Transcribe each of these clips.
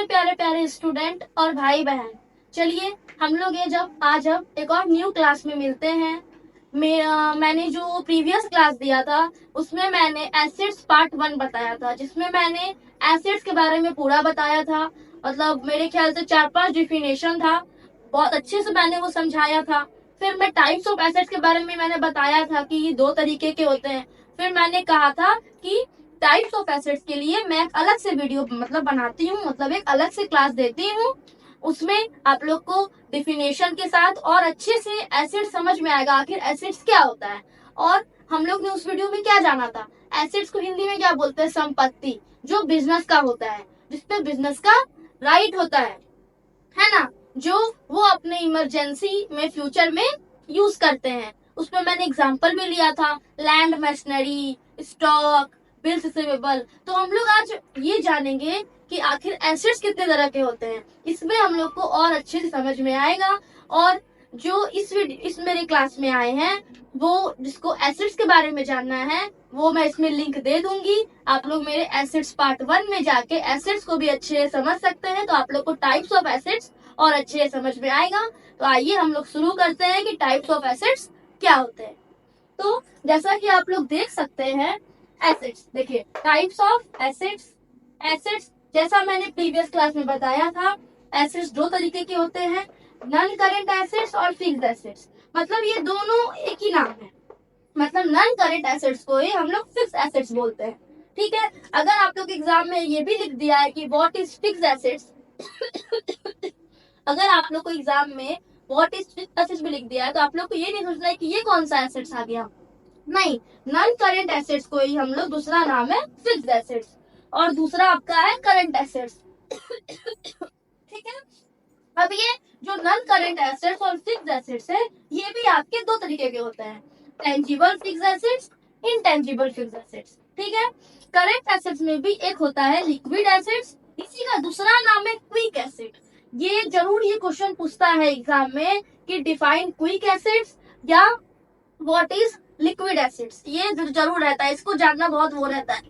मेरे प्यारे प्यारे स्टूडेंट और भाई बहन, चलिए हम लोग ये आज एक और न्यू क्लास में मिलते हैं। मैंने जो प्रीवियस क्लास दिया था उसमें मैंने एसिड्स पार्ट 1 बताया था, जिसमें मैंने एसिड्स के बारे में पूरा बताया था। मतलब मेरे ख्याल से 4-5 डिफिनेशन था, बहुत अच्छे से मैंने वो समझाया था। फिर मैं टाइप्स ऑफ एसिड्स के बारे में मैंने बताया था कि ये 2 तरीके के होते हैं। फिर मैंने कहा था कि टाइप्स ऑफ एसिड्स के लिए मैं एक अलग से वीडियो बनाती हूँ, मतलब एक अलग से क्लास देती हूँ। उसमें आप लोग को डिफिनेशन के साथ और अच्छे से एसिड समझ में आएगा, आखिर एसिड्स क्या होता है। और हम लोग ने उस वीडियो में क्या जाना था, एसिड्स को हिंदी में क्या बोलते हैं, संपत्ति, जो बिजनेस का होता है, जिसपे बिजनेस का राइट होता है ना, जो वो अपने इमरजेंसी में फ्यूचर में यूज करते हैं। उसमें मैंने एग्जांपल भी लिया था, land machinery, stock, bills receivable. तो हम लोग आज ये जानेंगे कि आखिर एसिड्स कितने तरह के होते हैं। इसमें हम लोग को और अच्छे से समझ में आएगा। और जो इस मेरे क्लास में आए हैं, वो जिसको एसिड्स के बारे में जानना है, वो मैं इसमें लिंक दे दूंगी। आप लोग मेरे एसिड्स पार्ट 1 में जाके एसिड्स को भी अच्छे से समझ सकते हैं। तो आप लोग को टाइप्स ऑफ एसिड्स और अच्छे से समझ में आएगा। तो आइए हम लोग शुरू करते हैं कि टाइप्स ऑफ एसिड्स क्या होते हैं। तो जैसा कि आप लोग देख सकते हैं, एसिड्स देखिए, टाइप्स ऑफ एसिड्स। एसिड्स जैसा मैंने प्रीवियस क्लास में बताया था, एसिड्स 2 तरीके के होते हैं, नॉन करेंट एसिड्स और फिक्स्ड एसिड्स। मतलब ये दोनों एक ही नाम है। मतलब नॉन करेंट एसिड्स को ही हम लोग फिक्स्ड एसिड्स बोलते हैं। ठीक है, अगर आप लोग एग्जाम में ये भी लिख दिया है कि व्हाट इज फिक्स्ड एसिड्स अगर आप लोग को एग्जाम में व्हाट इज फिक्स्ड एसिड्स भी लिख दिया है, तो आप लोग को ये नहीं सोचना है कि ये कौन सा एसिड्स आ गया। नहीं, नॉन करेंट एसिड्स को ही हम लोग दूसरा नाम है फिक्स्ड एसिड्स, और दूसरा आपका है करंट एसिड्स। ठीक है, अब ये जो नॉन करंट एसिड्स और फिक्स्ड एसिड्स है, ये भी आपके 2 तरीके के होते हैं, tangible fixed acids, intangible fixed acids. ठीक है, करंट एसिड्स में भी एक होता है लिक्विड एसिड्स, इसी का दूसरा नाम है क्विक एसिड। ये जरूर ये क्वेश्चन पूछता है एग्जाम में कि डिफाइन क्विक एसिड्स या व्हाट इज लिक्विड एसिड्स, ये जरूर रहता है, इसको जानना बहुत वो रहता है।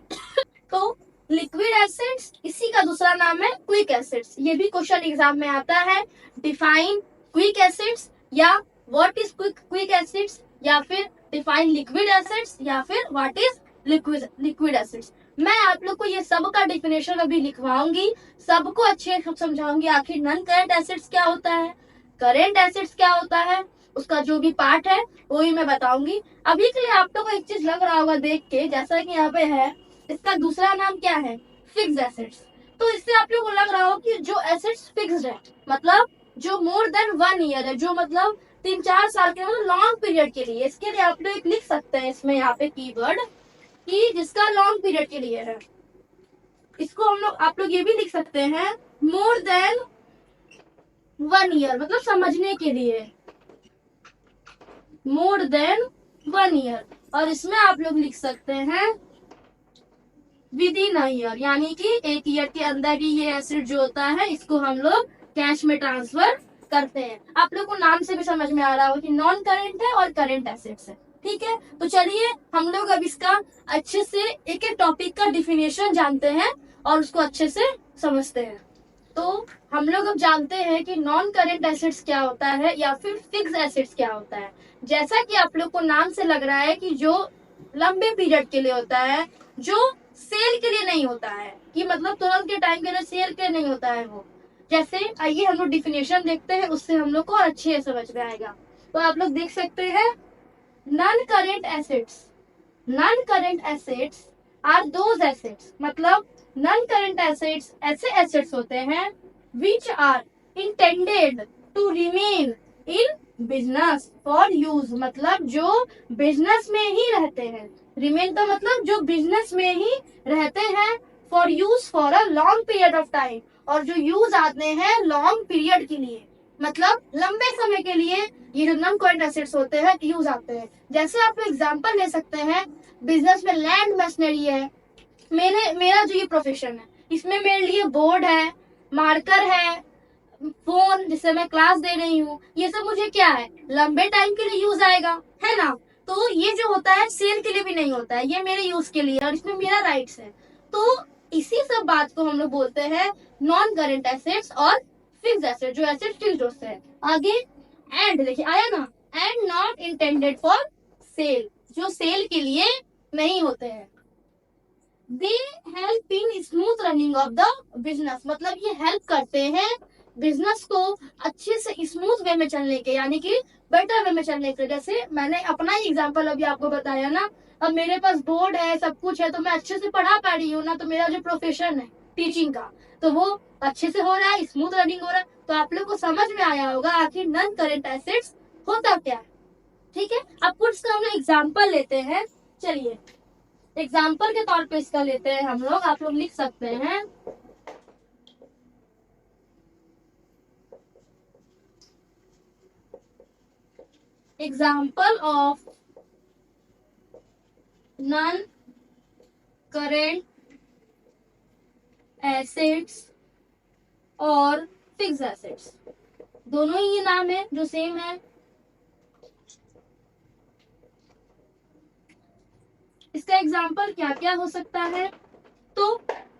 तो लिक्विड एसिड्स, इसी का दूसरा नाम है क्विक एसिड्स। ये भी क्वेश्चन एग्जाम में आता है, डिफाइन क्विक एसिड्स या व्हाट इज क्विक एसिड्स, या फिर डिफाइन लिक्विड एसिड्स, या फिर व्हाट इज लिक्विड एसिड्स। मैं आप लोग को ये सब का डिफिनेशन अभी लिखवाऊंगी, सबको अच्छे से समझाऊंगी। आखिर नॉन करंट एसिड्स क्या होता है, करेंट एसिड्स क्या होता है, उसका जो भी पार्ट है वो ही मैं बताऊंगी। अभी के लिए आप लोग को एक चीज लग रहा होगा देख के, जैसा कि यहाँ पे है, इसका दूसरा नाम क्या है, फिक्स्ड एसिड्स। तो इससे आप लोग को लग रहा हो कि जो एसिड्स फिक्स्ड है, मतलब जो मोर देन 1 ईयर है, जो मतलब 3-4 साल के, मतलब लॉन्ग पीरियड के लिए। इसके लिए आप लोग लिख सकते हैं इसमें यहाँ पे कीवर्ड कि जिसका लॉन्ग पीरियड के लिए है। इसको आप लोग ये भी लिख सकते हैं मोर देन 1 ईयर, मतलब समझने के लिए मोर देन 1 ईयर। और इसमें आप लोग लिख सकते हैं विद इन अ ईयर, यानी कि 1 ईयर के अंदर ही ये एसिड जो होता है, इसको हम लोग कैश में ट्रांसफर करते हैं। आप लोग को नाम से भी समझ में आ रहा होगा कि नॉन करंट है और करंट एसिड्स है। ठीक है, तो चलिए हम लोग अब इसका अच्छे से एक एक टॉपिक का डिफिनेशन जानते हैं और उसको अच्छे से समझते हैं। तो हम लोग अब जानते हैं कि नॉन करंट एसिड्स क्या होता है या फिर फिक्स्ड एसिड्स क्या होता है। जैसा कि आप लोग को नाम से लग रहा है कि जो लंबे पीरियड के लिए होता है, जो सेल के लिए नहीं होता है, कि मतलब तुरंत के टाइम के लिए सेल के लिए नहीं होता है वो। जैसे आइए हम लोग डिफिनेशन देखते हैं, उससे हम लोग को अच्छे से समझ में आएगा। तो आप लोग देख सकते हैं, non current assets, non current assets are those assets, मतलब नॉन करंट एसिड्स ऐसे एसिड्स होते हैं which are intended to remain in business for use, मतलब जो बिजनेस में ही रहते हैं। रिमेन का मतलब जो बिजनेस में ही रहते हैं, for use for a long period of time, और जो यूज आते हैं लॉन्ग पीरियड के लिए, मतलब लंबे समय के लिए ये जो नॉन करंट एसिड्स होते हैं यूज आते हैं। जैसे आप एग्जांपल ले सकते हैं, बिजनेस में लैंड मशीनरी है, मेरा जो ये प्रोफेशन है, इसमें मेरे लिए बोर्ड है, मार्कर है, फोन जिससे मैं क्लास दे रही हूँ, ये सब मुझे क्या है, लंबे टाइम के लिए यूज आएगा, है ना। तो ये जो होता है सेल के लिए भी नहीं होता है, ये मेरे यूज के लिए और इसमें मेरा राइट्स है। तो इसी सब बात को हम लोग बोलते हैं नॉन करेंट एसेट्स और फिक्स्ड एसेट, जो एसेट फिक्स्ड होते हैं। आगे एंड देखिए आया ना, and not intended for sale, जो सेल के लिए नहीं होते हैं। They help in smooth running of the business, मतलब ये हेल्प करते हैं बिजनेस को अच्छे से स्मूथ वे में चलने के, यानी कि बेटर वे में चलने के। जैसे मैंने अपना ही एग्जांपल अभी आपको बताया ना, अब मेरे पास बोर्ड है, सब कुछ है, तो मैं अच्छे से पढ़ा पा रही हूँ ना, तो मेरा जो प्रोफेशन है टीचिंग का, तो वो अच्छे से हो रहा है, स्मूथ रनिंग हो रहा है। तो आप लोग को समझ में आया होगा आखिर नॉन करेंट एसेट्स होता क्या है। ठीक है, अब कुछ का हम लोग एग्जाम्पल लेते हैं। चलिए एग्जाम्पल के तौर पे इसका लेते हैं हम लोग, आप लोग लिख सकते हैं। Example of non current assets और फिक्स्ड एसेट्स, दोनों ही ये नाम है जो सेम है। इसका एग्जाम्पल क्या क्या हो सकता है, तो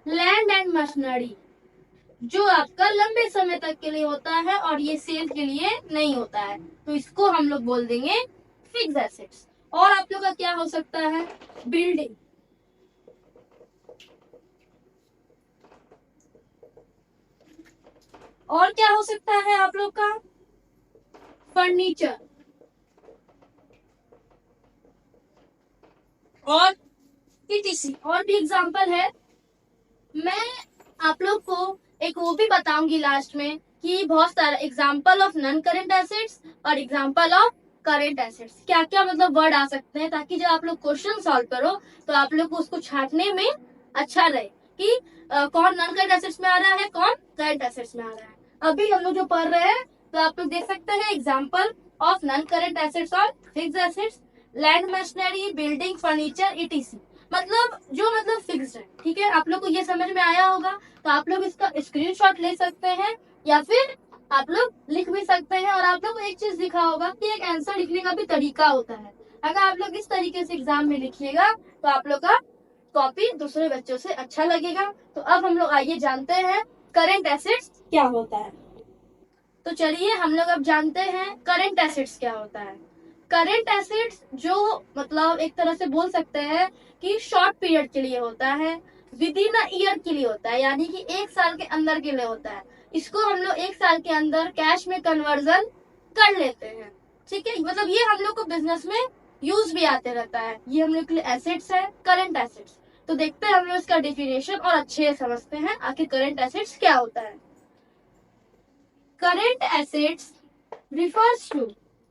लैंड एंड मशीनरी, जो आपका लंबे समय तक के लिए होता है और ये सेल के लिए नहीं होता है, तो इसको हम लोग बोल देंगे फिक्स्ड एसेट्स। और आप लोग का क्या हो सकता है, बिल्डिंग, और क्या हो सकता है आप लोग का, फर्नीचर, और ईटीसी। और भी एग्जाम्पल है, मैं आप लोग को एक वो भी बताऊंगी लास्ट में कि बहुत सारे example of non current assets और एग्जाम्पल ऑफ करेंट एसेट्स, क्या क्या मतलब वर्ड आ सकते हैं, ताकि जब आप लोग क्वेश्चन सॉल्व करो तो आप लोग को उसको छांटने में अच्छा रहे कि कौन नॉन करेंट एसेट्स में आ रहा है, कौन करेंट एसेट्स में आ रहा है। अभी हम लोग जो पढ़ रहे हैं, तो आप लोग देख सकते हैं example of non current assets और fixed assets, land, machinery, building, furniture, etc, मतलब जो मतलब फिक्स्ड है। ठीक है, आप लोग को ये समझ में आया होगा, तो आप लोग इसका स्क्रीनशॉट ले सकते हैं या फिर आप लोग लिख भी सकते हैं। और आप लोग को एक चीज दिखा होगा कि एक आंसर लिखने का भी तरीका होता है। अगर आप लोग इस तरीके से एग्जाम में लिखिएगा तो आप लोग का कॉपी दूसरे बच्चों से अच्छा लगेगा। तो अब हम लोग आइए जानते हैं करेंट एसेट्स क्या होता है। तो चलिए हम लोग अब जानते हैं करेंट एसेट्स क्या होता है। करेंट एसेट्स जो मतलब एक तरह से बोल सकते हैं कि शॉर्ट पीरियड के लिए होता है, विद इन अ ईयर के लिए होता है, यानी कि एक साल के अंदर के लिए होता है। इसको हम लोग एक साल के अंदर कैश में कन्वर्जन कर लेते हैं। ठीक है, मतलब ये हम लोग को बिजनेस में यूज भी आते रहता है। ये हम लोग के लिए एसेट्स है, करेंट एसेट्स। तो देखते हैं हम लोग इसका डेफिनेशन और अच्छे से समझते हैं आखिर करेंट एसेट्स क्या होता है। Current assets refers to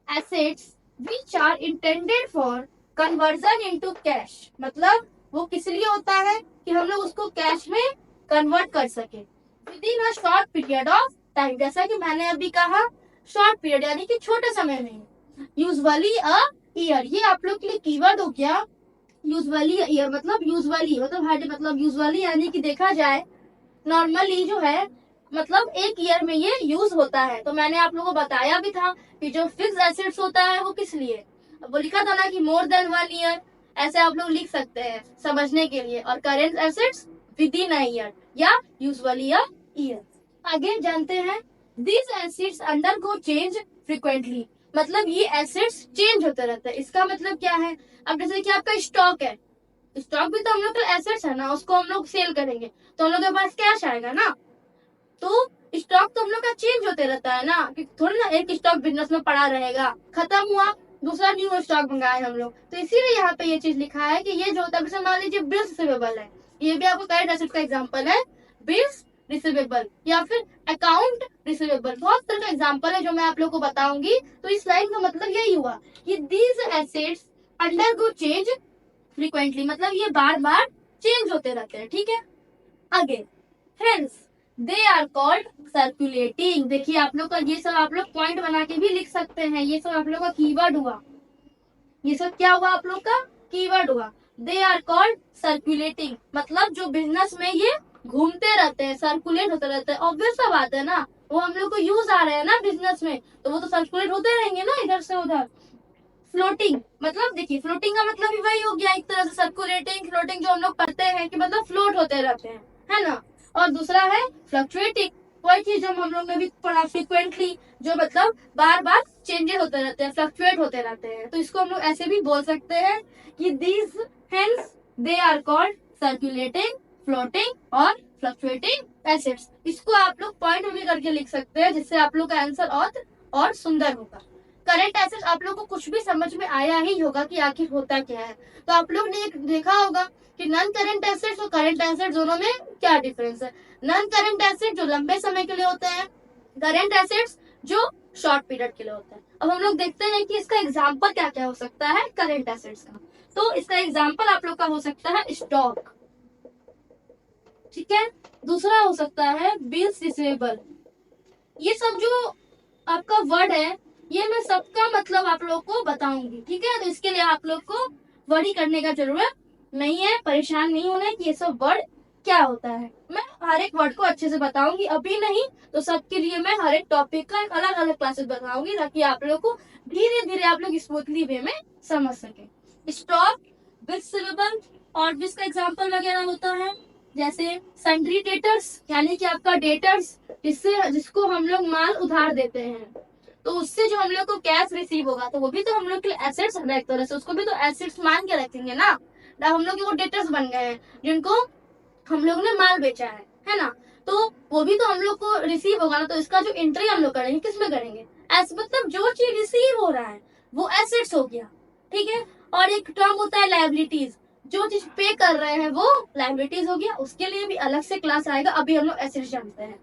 assets which are intended for conversion into cash, मतलब वो किस लिए होता है कि हम लोग उसको कैश में कन्वर्ट कर सके within a short period of time. जैसा कि मैंने अभी कहा शॉर्ट पीरियड यानी कि छोटे समय में। यूजुअली अ ईयर, ये आप लोग के लिए कीवर्ड हो गया। यूजुअली ईयर मतलब यूजुअली मतलब यूजुअली यानी कि देखा जाए नॉर्मली जो है, मतलब एक ईयर में ये यूज होता है। तो मैंने आप लोगों को बताया भी था कि जो फिक्स्ड एसेट्स होता है वो किस लिए, वो लिखा था ना कि मोर देन 1 ईयर, ऐसे आप लोग लिख सकते हैं समझने के लिए। और current assets with in a year या यूजुअली अ ईयर। आगे जानते हैं, this assets undergo change frequently, मतलब ये एसेट्स चेंज होते रहते हैं। इसका मतलब क्या है, अब जैसे कि आपका स्टॉक है, स्टॉक भी तो हम लोग का एसेट्स है ना, उसको हम लोग सेल करेंगे तो हम लोग के पास कैश आएगा ना। तो स्टॉक तो हम लोग का चेंज होते रहता है ना, कि थोड़ी ना एक स्टॉक बिजनेस में पड़ा रहेगा, खत्म हुआ दूसरा न्यू स्टॉक मंगाए हम लोग। तो इसीलिए यहाँ पे ये चीज लिखा है कि ये जो होता है, मान लीजिए बिल्स रिसीवेबल है, ये भी आपको करेंट एसेट का एग्जांपल है, बिल्स रिसीवेबल या फिर अकाउंट रिसीवेबल। बहुत तरह का एग्जांपल है जो मैं आप लोग को बताऊंगी। तो इस लाइन का मतलब यही हुआ कि these assets undergo change frequently, मतलब ये बार बार चेंज होते रहते हैं। ठीक है, आगे hence they are called circulating. देखिए आप लोग का ये सब आप लोग पॉइंट बना के भी लिख सकते हैं, ये सब आप लोग का कीवर्ड हुआ, ये सब क्या हुआ आप लोग का कीवर्ड हुआ। दे आर कॉल्ड सर्कुलेटिंग, मतलब जो बिजनेस में ये घूमते रहते हैं, सर्कुलेट होते रहते हैं। ऑब्वियस सा बात है ना, वो हम लोग को यूज आ रहे हैं ना बिजनेस में, तो वो तो सर्कुलेट होते रहेंगे ना इधर से उधर। फ्लोटिंग, मतलब देखिए फ्लोटिंग का मतलब भी वही हो गया एक तरह से, सर्कुलेटिंग फ्लोटिंग जो हम लोग पढ़ते हैं कि मतलब फ्लोट होते रहते हैं। है ना। और दूसरा है फ्लक्चुएटिंग, वही चीज जो हम लोग ने भी पढ़ा फ्रिक्वेंटली, जो मतलब बार बार चेंजेस होते रहते हैं, फ्लक्चुएट होते रहते हैं। तो इसको हम लोग ऐसे भी बोल सकते हैं कि these hence they are called circulating, floating और फ्लक्चुएटिंग एसिड्स। इसको आप लोग पॉइंट में करके लिख सकते हैं, जिससे आप लोग का आंसर और सुंदर होगा। करंट एसिड्स आप लोग को कुछ भी समझ में आया ही होगा कि आखिर होता क्या है। तो आप लोग ने देखा होगा कि नॉन करंट एसिड्स और करंट एसिड्स दोनों में क्या डिफरेंस है। नॉन करंट एसिड जो लंबे समय के लिए होते हैं, करंट एसिड्स जो शॉर्ट पीरियड के लिए होते हैं। अब हम लोग देखते हैं कि इसका एग्जाम्पल क्या क्या हो सकता है करंट एसिड्स का। तो इसका एग्जाम्पल आप लोग का हो सकता है स्टॉक, ठीक है। दूसरा हो सकता है बिल्स रिसीवेबल। ये सब जो आपका वर्ड है, ये मैं सबका मतलब आप लोग को बताऊंगी, ठीक है। तो इसके लिए आप लोग को वरी करने का जरूरत नहीं है, परेशान नहीं होना है कि ये सब वर्ड क्या होता है। मैं हर एक वर्ड को अच्छे से बताऊंगी, अभी नहीं तो सबके लिए मैं हर एक टॉपिक का एक अलग अलग क्लासेस बताऊंगी, ताकि आप लोग को धीरे धीरे आप लोग स्मूथली वे में समझ सके। स्टॉक, रिसीवेबल और जिसका एग्जाम्पल वगैरह होता है, जैसे सन्ड्री डेटर्स, यानी कि आपका डेटर्स जिसको हम लोग माल उधार देते हैं, तो उससे जो हम लोग को कैश रिसीव होगा, तो वो भी तो हम लोग के लिए एसेट्स है एक तरह से, उसको भी तो एसेट्स मान के रखेंगे ना। हम लोग के वो डेटर्स बन गए हैं जिनको हम लोग ने माल बेचा है ना। तो वो भी तो हम लोग को रिसीव होगा ना। तो इसका जो एंट्री हम लोग करेंगे किसमें करेंगे, मतलब जो चीज रिसीव हो रहा है वो एसेट्स हो गया, ठीक है। और एक टर्म होता है लायबिलिटीज, जो चीज पे कर रहे हैं वो लायबिलिटीज हो गया, उसके लिए भी अलग से क्लास आएगा, अभी हम लोग एसेट्स जानते हैं।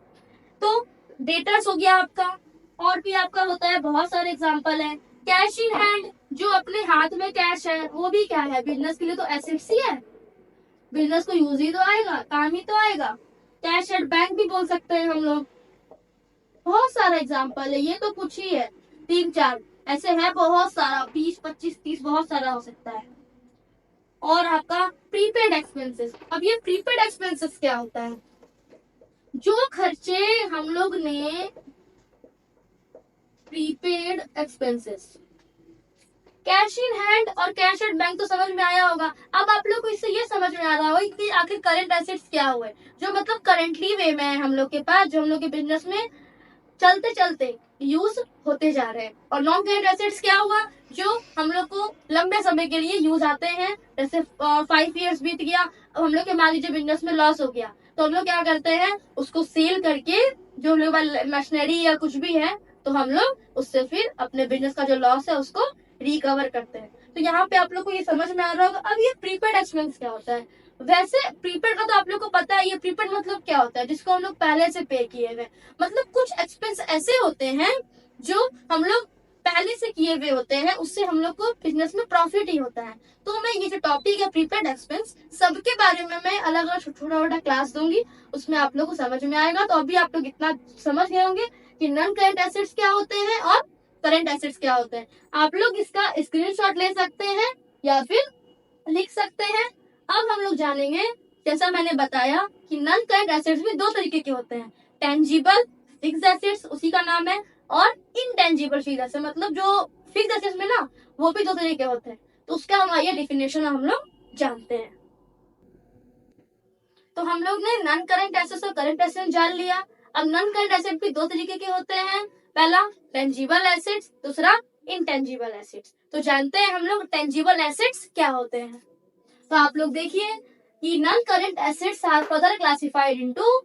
तो डेटर्स हो गया आपका। और भी आपका होता है, बहुत सारे एग्जांपल है। कैश इन हैंड, जो अपने हाथ में कैश है वो भी क्या है, बिजनेस के लिए तो एसेट्स ही है, बिजनेस को यूज ही तो आएगा, काम ही तो आएगा। कैश एट बैंक भी बोल सकते हैं हम लोग। बहुत सारा एग्जांपल है, ये तो कुछ ही है, 3-4 ऐसे है, बहुत सारा 20, 25, 30 बहुत सारा हो सकता है। और आपका प्रीपेड एक्सपेंसेस। अब ये प्रीपेड एक्सपेंसेस क्या होता है, जो खर्चे हम लोग ने prepaid expenses, cash in hand और कैश एट बैंक तो समझ में आया होगा। अब आप लोग को इससे ये समझ में आ रहा होगा कि आखिर करंट एसेट्स क्या हुए, जो मतलब करंटली वे में है हम लोग के पास, जो हम लोग के बिजनेस में चलते चलते यूज होते जा रहे हैं। और नॉन करंट एसेट्स क्या हुआ, जो हम लोग को लंबे समय के लिए यूज आते हैं, जैसे 5 ईयर्स बीत गया, अब हम लोग के मान लीजिए बिजनेस में लॉस हो गया, तो हम लोग क्या करते हैं, उसको सेल करके जो हम लोग मशीनरी या कुछ भी है, तो हम लोग उससे फिर अपने बिजनेस का जो लॉस है उसको रिकवर करते हैं। तो यहाँ पे आप लोग को ये समझ में आ रहा होगा। अब ये प्रीपेड एक्सपेंस क्या होता है, वैसे प्रीपेड का तो आप लोग को पता है, ये प्रीपेड मतलब क्या होता है, जिसको हम लोग पहले से पे किए हुए, मतलब कुछ एक्सपेंस ऐसे होते हैं जो हम लोग पहले से किए हुए होते हैं, उससे हम लोग को बिजनेस में प्रॉफिट ही होता है। तो मैं ये जो टॉपिक है प्रीपेड एक्सपेंस, सबके बारे में मैं अलग अलग छोटा छोटा क्लास दूंगी, उसमें आप लोग को समझ में आएगा। तो अभी आप लोग इतना समझ गए होंगे कि नॉन करंट एसेट्स क्या होते हैं और करंट एसेट्स क्या होते हैं। आप लोग इसका स्क्रीनशॉट ले सकते हैं या फिर लिख सकते हैं। अब हम लोग जानेंगे, जैसा मैंने बताया कि नॉन करंट एसेट्स भी 2 तरीके के होते हैं, टेंजिबल फिक्स्ड एसेट्स, उसी का नाम है, और इनटेंजिबल फिक्स्ड एसेट्स, मतलब जो फिक्स्ड एसेट्स में ना वो भी 2 तरीके होते हैं। तो उसका हम ये डेफिनेशन हम लोग जानते हैं। तो हम लोग ने नॉन करंट एसेट्स और करंट एसेट्स जान लिया। अब नॉन करंट एसेट भी 2 तरीके के होते हैं, पहला टेंजिबल एसेट्स, दूसरा इनटेंजिबल एसेट्स। तो जानते हैं हम लोग टेंजिबल एसेट्स क्या होते हैं। तो आप लोग देखिए कि non current assets are further classified into,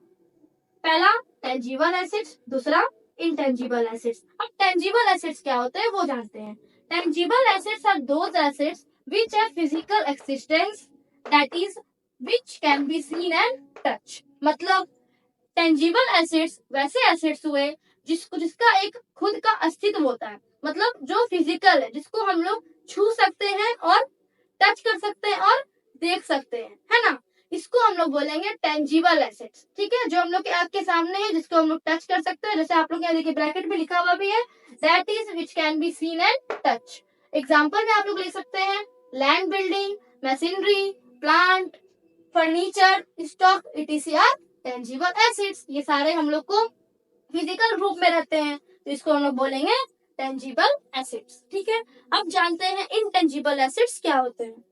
पहला टेंजिबल एसेट्स, दूसरा इनटेंजिबल एसेट्स। अब टेंजिबल एसेट्स क्या होते हैं वो जानते हैं। Tangible assets are those assets which have physical existence, that is which can be seen and touch. मतलब टेंजिबल एसेट्स वैसे एसेट्स हुए जिसका एक खुद का अस्तित्व होता है, मतलब जो फिजिकल है, जिसको हम लोग छू सकते हैं और टच कर सकते हैं और देख सकते हैं, है ना। इसको हम लोग बोलेंगे टेंजिबल एसेट्स, ठीक है, जो हम लोग के आंख के सामने है, जिसको हम लोग टच कर सकते हैं। जैसे आप लोग यहाँ देखिए ब्रैकेट में लिखा हुआ भी है, that is which can be seen and touch. Example में आप लोग ले सकते हैं land, building, machinery, plant, furniture, stock, ETC are tangible assets. ये सारे हम लोग को फिजिकल रूप में रहते हैं, तो इसको हम लोग बोलेंगे टेंजिबल एसेट्स, ठीक है। अब जानते हैं इनटेंजिबल एसेट्स क्या होते हैं।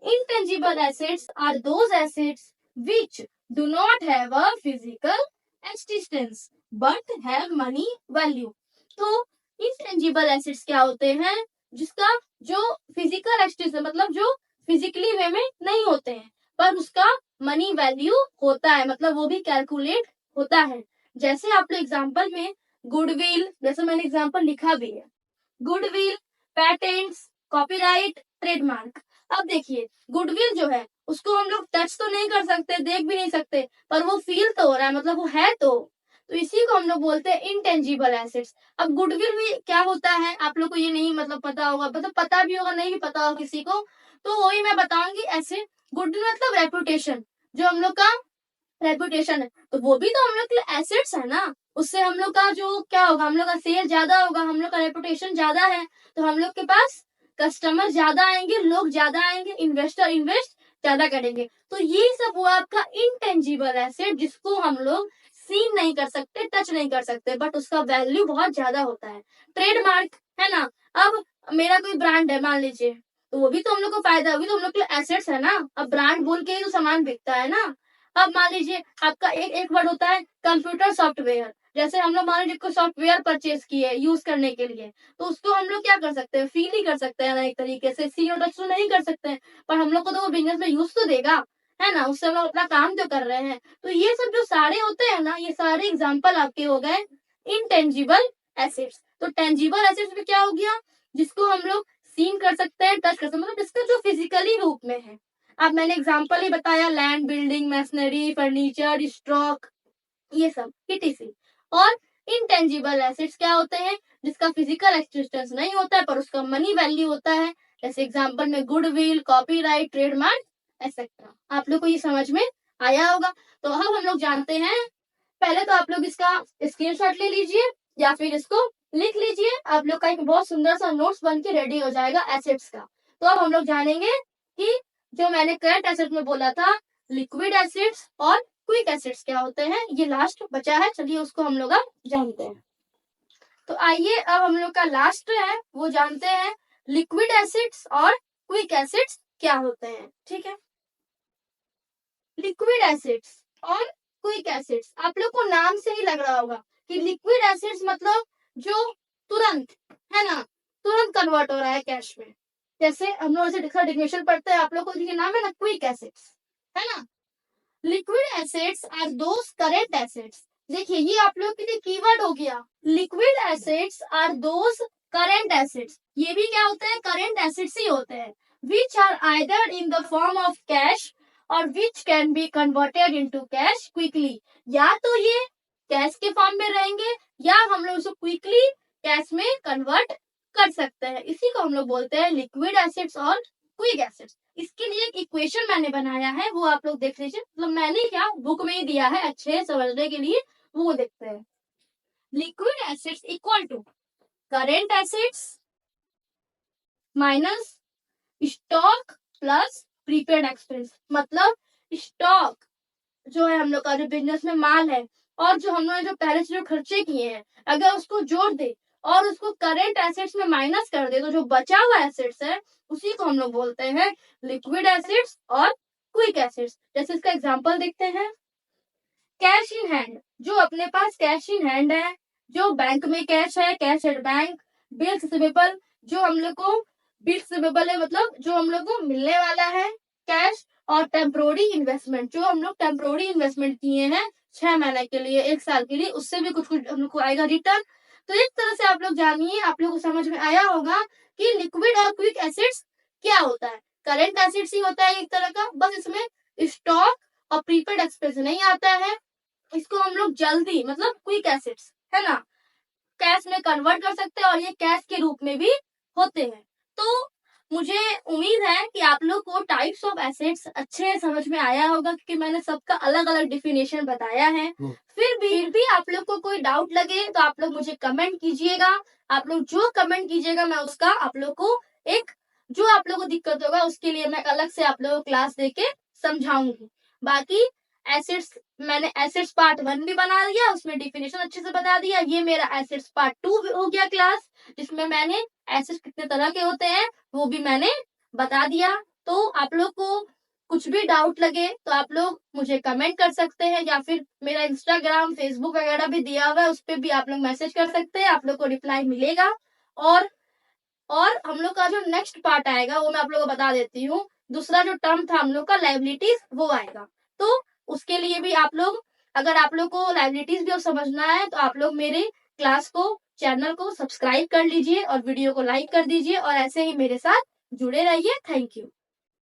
Intangible assets are those assets which do not have a physical existence but have money value. तो इंटेंजिबल एसेट्स क्या होते हैं, जिसका जो फिजिकल एक्सिस्टेंस मतलब जो फिजिकली वे में नहीं होते हैं पर उसका मनी वैल्यू होता है, मतलब वो भी कैलकुलेट होता है। जैसे आप लोग एग्जांपल में गुडविल, जैसे मैंने एग्जांपल लिखा भी है, गुडविल, पैटेंट्स, कॉपीराइट, ट्रेडमार्क। अब देखिए गुडविल जो है उसको हम लोग टच तो नहीं कर सकते, देख भी नहीं सकते, पर वो फील तो हो रहा है, मतलब वो है तो इसी को हम लोग बोलते हैं इंटेंजिबल एसेट्स। अब गुडविल भी क्या होता है आप लोग को ये नहीं मतलब पता होगा, मतलब पता भी होगा नहीं भी पता होगा किसी को, तो वही मैं बताऊंगी ऐसे। गुडविल मतलब रेपुटेशन, जो हम लोग का रेपुटेशन है, तो वो भी तो हम लोग के एसेट्स है ना। उससे हम लोग का जो क्या होगा, हम लोग का सेल ज्यादा होगा, हम लोग का रेपुटेशन ज्यादा है, तो हम लोग के पास कस्टमर ज्यादा आएंगे, लोग ज्यादा आएंगे, इन्वेस्टर इन्वेस्ट ज्यादा करेंगे। तो ये सब हुआ आपका इंटेंजिबल एसेट, जिसको हम लोग सीन नहीं कर सकते, टच नहीं कर सकते, बट उसका वैल्यू बहुत ज्यादा होता है। ट्रेडमार्क है ना, अब मेरा कोई ब्रांड है मान लीजिए, तो वो भी तो हम लोग को फायदा, वो भी तो हम लोग के एसेट्स है ना। अब ब्रांड बोल के ही तो सामान बिकता है ना। अब मान लीजिए आपका एक एक वर्ड होता है कंप्यूटर सॉफ्टवेयर, जैसे हम लोग मान लीजिए कोई सॉफ्टवेयर परचेज किए यूज करने के लिए, तो उसको हम लोग क्या कर सकते हैं, फील ही कर सकते हैं ना, एक तरीके से सी और टच तो नहीं कर सकते हैं, पर हम लोग को तो वो बिजनेस में यूज तो देगा, है ना, उससे हम लोग अपना काम तो कर रहे हैं। तो ये सब जो सारे होते हैं ना, ये सारे एग्जाम्पल आपके हो गए इनटेंजिबल एसेट्स। तो टेंजिबल एसेट्स में क्या हो गया, जिसको हम लोग सीन कर सकते हैं, टच कर सकते हैं, मतलब जिसका जो फिजिकली रूप में है। अब मैंने एग्जांपल ही बताया, land, building, machinery, furniture, stock, ये सब etc। और इंटेंजिबल एसेट्स क्या होते हैं, जिसका फिजिकल एक्सिस्टेंस नहीं होता है पर उसका मनी वैल्यू होता है, जैसे एग्जांपल में गुडविल, कॉपीराइट, ट्रेडमार्क एक्सेट्रा। आप लोग को ये समझ में आया होगा। तो अब हम लोग जानते हैं, पहले तो आप लोग इसका स्क्रीनशॉट ले लीजिए या फिर इसको लिख लीजिए, आप लोग का एक बहुत सुंदर सा नोट्स बन के रेडी हो जाएगा एसेट्स का। तो अब हम लोग जानेंगे कि जो मैंने करंट एसेट में बोला था, लिक्विड एसेट्स और क्विक एसेट्स क्या होते हैं, ये लास्ट बचा है, चलिए उसको हम लोग अब जानते हैं। तो आइए अब हम लोग का लास्ट है वो जानते हैं, लिक्विड एसिड्स और क्विक एसिड्स क्या होते हैं। ठीक है, लिक्विड एसिड्स और क्विक एसिड्स, आप लोग को नाम से ही लग रहा होगा कि लिक्विड एसिड्स मतलब जो तुरंत, है ना, तुरंत कन्वर्ट हो रहा है कैश में। जैसे हम लोग ऐसे डेफिनेशन पढ़ते हैं, आप लोग को नाम है ना क्विक एसिड्स, है ना। Liquid assets are those current assets, देखिए ये आप लोग के लिए कीवर्ड हो गया, liquid assets are those current assets. ये भी क्या होते हैं, करेंट एसिड्स ही होते हैं, which are either in the form of cash और which can be converted into cash quickly. या तो ये कैश के फॉर्म में रहेंगे या हम लोग उसको क्विकली कैश में कन्वर्ट कर सकते हैं, इसी को हम लोग बोलते हैं लिक्विड एसिड्स और क्विक एसिड्स। इसके लिए एक इक्वेशन मैंने बनाया है, वो आप लोग देख लीजिए, मतलब मैंने क्या बुक में ही दिया है अच्छे समझने के लिए, वो देखते हैं। Liquid assets equal to current assets minus stock plus prepaid expense. मतलब स्टॉक जो है हम लोग का जो बिजनेस में माल है, और जो हम लोग जो पहले से जो खर्चे किए हैं, अगर उसको जोड़ दे और उसको करेंट एसेट्स में माइनस कर दे, तो जो बचा हुआ एसेट्स है उसी को हम लोग बोलते हैं लिक्विड एसेट्स और क्विक एसेट्स। जैसे इसका एग्जांपल देखते हैं, कैश इन हैंड, जो अपने पास कैश इन हैंड है, जो बैंक में कैश है, cash at bank. Bills receivable, जो हम लोग को बिल्स रिसीवेबल है, मतलब जो हम लोग को मिलने वाला है कैश। और टेम्पोररी इन्वेस्टमेंट, जो हम लोग टेम्पोररी इन्वेस्टमेंट किए हैं 6 महीने के लिए, 1 साल के लिए, उससे भी कुछ कुछ हम लोग को आएगा रिटर्न। तो एक तरह से आप लोग जानिए, आप लोग को समझ में आया होगा कि लिक्विड और क्विक एसिड्स क्या होता है। करेंट एसिड्स ही होता है एक तरह का, बस इसमें स्टॉक और प्रीपेड एक्सपेंस नहीं आता है। इसको हम लोग जल्दी मतलब क्विक एसिड्स, है ना, कैश में कन्वर्ट कर सकते हैं और ये कैश के रूप में भी होते हैं। तो मुझे उम्मीद है कि आप लोग को टाइप्स ऑफ एसेट्स अच्छे समझ में आया होगा, क्योंकि मैंने सबका अलग अलग डिफिनेशन बताया है। फिर भी आप लोग को कोई डाउट लगे तो आप लोग मुझे कमेंट कीजिएगा। आप लोग जो कमेंट कीजिएगा मैं उसका आप लोग को एक, जो आप लोग को दिक्कत होगा उसके लिए मैं अलग से आप लोगों को क्लास देके समझाऊंगी। बाकी एसिड्स, मैंने एसिड्स पार्ट 1 भी बना दिया, उसमें डिफिनेशन अच्छे से बता दिया। ये मेरा एसिड्स पार्ट 2 हो गया क्लास, जिसमें मैंने एसिड्स कितने तरह के होते हैं वो भी मैंने बता दिया। तो आप लोग को कुछ भी डाउट लगे तो आप लोग मुझे कमेंट कर सकते हैं, या फिर मेरा इंस्टाग्राम, फेसबुक वगैरह भी दिया हुआ है, उस पे भी आप लोग मैसेज कर सकते हैं, आप लोग को रिप्लाई मिलेगा। और हम लोग का जो नेक्स्ट पार्ट आएगा वो मैं आप लोगों को बता देती हूँ। दूसरा जो टर्म था हम लोग का लायबिलिटीज, वो आएगा। तो उसके लिए भी आप लोग, अगर आप लोग को लायबिलिटीज भी समझना है तो आप लोग मेरे क्लास को, चैनल को सब्सक्राइब कर लीजिए और वीडियो को लाइक कर दीजिए, और ऐसे ही मेरे साथ जुड़े रहिए। Thank you.